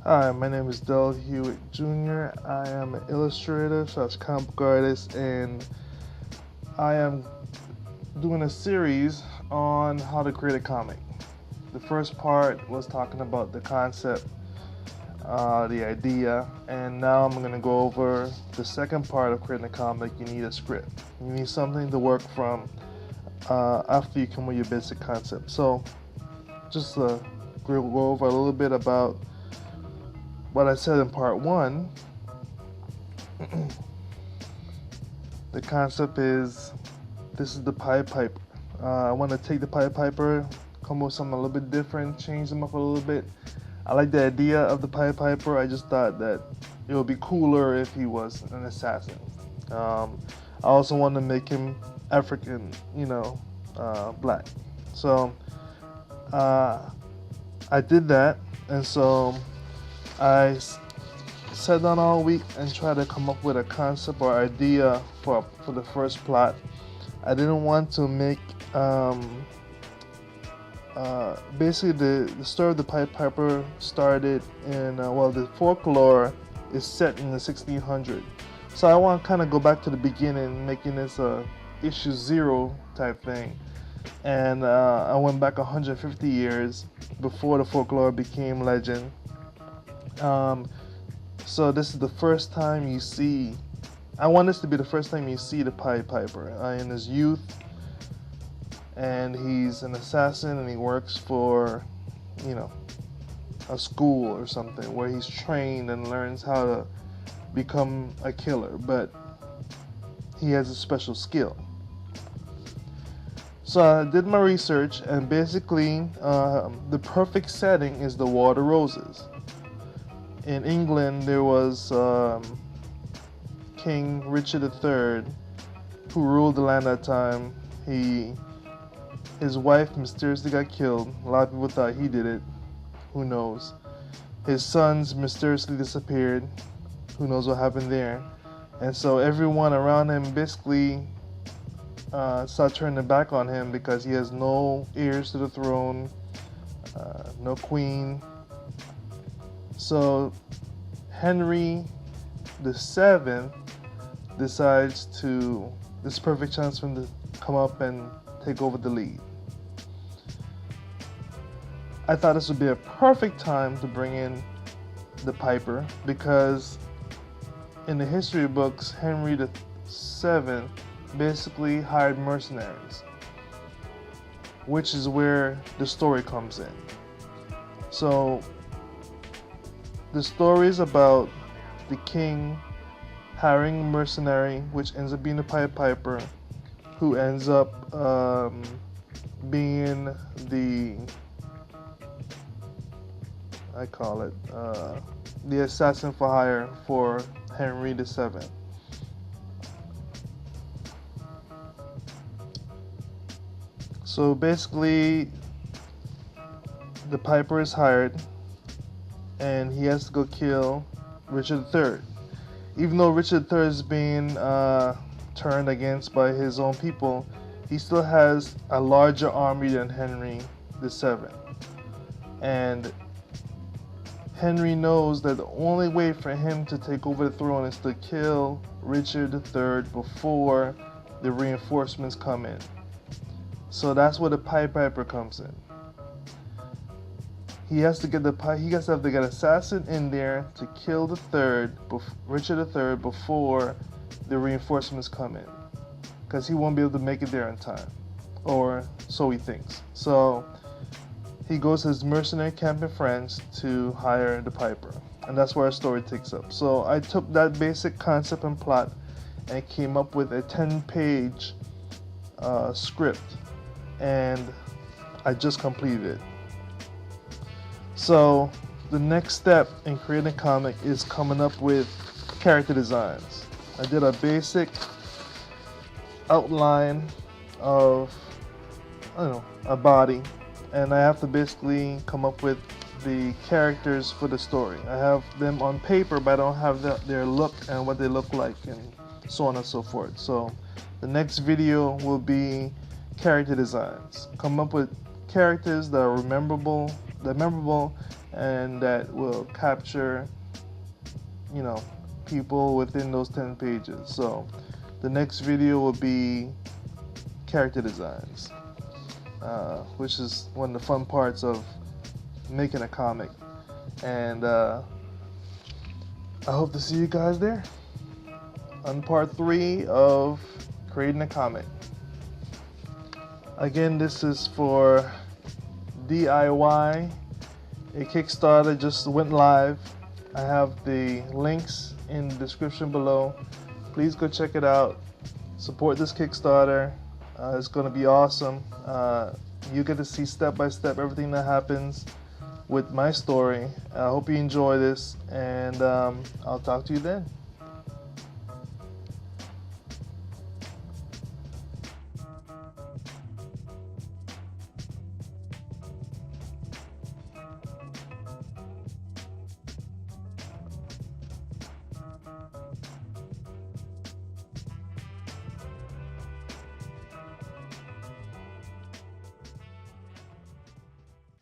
Hi, my name is Hewitt Jr. I am an illustrator slash comic book artist, and I am doing a series on how to create a comic. The first part was talking about the concept, the idea, and now I'm going to go over the second part of creating a comic. You need a script. You need something to work from after you come with your basic concept. So, just go over a little bit about what I said in part one. The concept is this is the Pied Piper. I want to take the Pied Piper, come up with something a little bit different, change them up a little bit. I like the idea of the Pied Piper. I just thought that it would be cooler if he was an assassin. I also want to make him African, black. So I did that, and so I sat down all week and tried to come up with a concept or idea for the first plot. I didn't want to make basically the story of the Pied Piper started in the folklore is set in the 1600s. So I want to kind of go back to the beginning, making this a issue zero type thing. And I went back 150 years before the folklore became legend. So this is the first time you see. I want this to be the first time you see the Pied Piper in his youth, and he's an assassin, and he works for, a school or something where he's trained and learns how to become a killer, but he has a special skill. So I did my research, and basically the perfect setting is the War of the Roses. In England, there was King Richard III, who ruled the land at that time. His wife mysteriously got killed. A lot of people thought he did it. Who knows? His sons mysteriously disappeared. Who knows what happened there? And so everyone around him basically started turning their back on him because he has no heirs to the throne, no queen. So Henry VII decides this perfect chance for him to come up and take over the lead. I thought this would be a perfect time to bring in the Piper because in the history books, Henry VII basically hired mercenaries, which is where the story comes in. So the story is about the king hiring a mercenary, which ends up being the Pied Piper, who ends up being the assassin for hire for Henry VII. So basically, the Piper is hired, and he has to go kill Richard III. Even though Richard III is being turned against by his own people, he still has a larger army than Henry VII. And Henry knows that the only way for him to take over the throne is to kill Richard III before the reinforcements come in. So that's where the Pied Piper comes in. He has to have the assassin in there to kill Richard III before the reinforcements come in, because he won't be able to make it there in time, or so he thinks. So he goes to his mercenary camp in France to hire the Piper, and that's where our story takes up. So I took that basic concept and plot and came up with a 10-page script, and I just completed it. So the next step in creating a comic is coming up with character designs. I did a basic outline of, a body, and I have to basically come up with the characters for the story. I have them on paper, but I don't have their look and what they look like, and so on and so forth. So the next video will be character designs. Come up with characters that are memorable, and that will capture, you know, people within those 10 pages. So the next video will be character designs, which is one of the fun parts of making a comic. And I hope to see you guys there on part 3 of creating a comic. Again, this is for DIY. A Kickstarter just went live. I have the links in the description below. Please go check it out. Support this Kickstarter. It's going to be awesome. You get to see step by step everything that happens with my story. I hope you enjoy this, and I'll talk to you then.